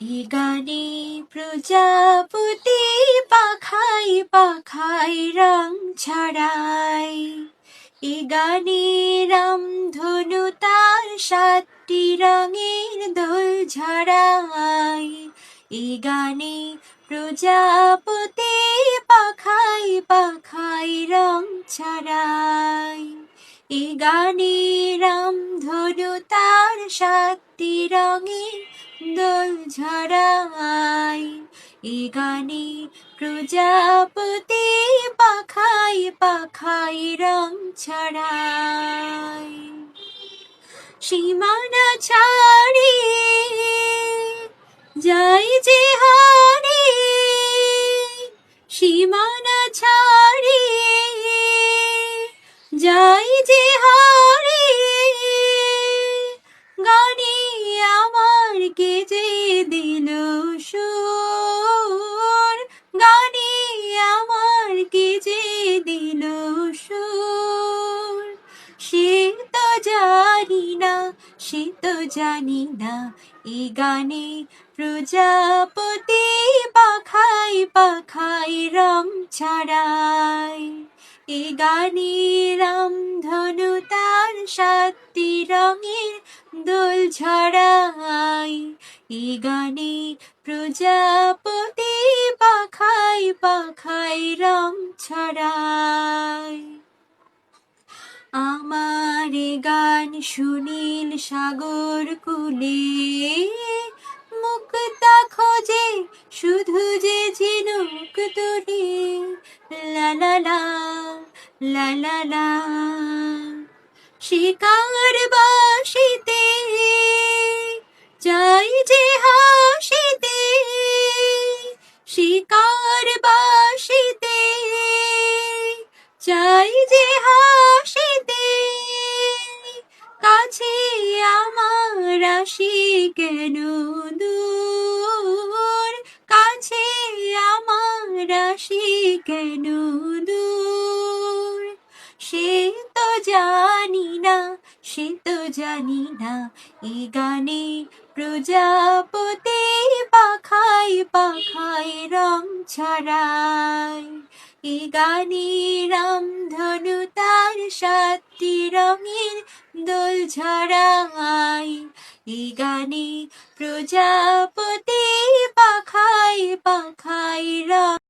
এ গানে প্রজাপতি পাখায় পাখায় রং ছড়ায়। এ গানে রামধনু তার 7টি রঙের দোল ঝরায়। এ গানে প্রজাপতি পাখায় পাখায় রং ছড়ায়। এ গানে রামধনু তার 7টি রঙের দোল ঝরায়। এ গানে প্রজাপতি পাখায় পাখায় রং ছড়ায়। সীমানা ছাড়িয়ে যাই যে হারে, সীমানা ছাড়িয়ে যাই যে হারে, গানে আমার কে যে দিল সুর, গানে আমার কে যে দিল সুর। সে তো জানি না, সে তো জানি না, এ গানে প্রজাপতি পাখায় পাখায় রং ছড়ায়। এ গানে রামধনু তার 7টি রঙের দোল ঝরায়। এ গানে প্রজাপতি পাখায় পাখায় রং ছড়ায়। আমার এ গান সুনীল সাগর কূলে, মুক্তা খোঁজে শুধু যে ঝিনুক তুলে। লা লা লা লা লা লা। শিকার বাসিতে যাই যে হাসিতে, শিকার বাসিতে যাই যে হাসিতে, কাছে আমার আসি কেন দূর, কাছে আমার আসি কেন দূর। সে তো জানি না, সে তো জানি না, এ গানে প্রজাপতি পাখায় পাখায় রং ছড়ায়। এ গানে রামধনু তার 7টি রঙের দোল ঝরায়। এ গানে প্রজাপতি পাখায় পাখায় রং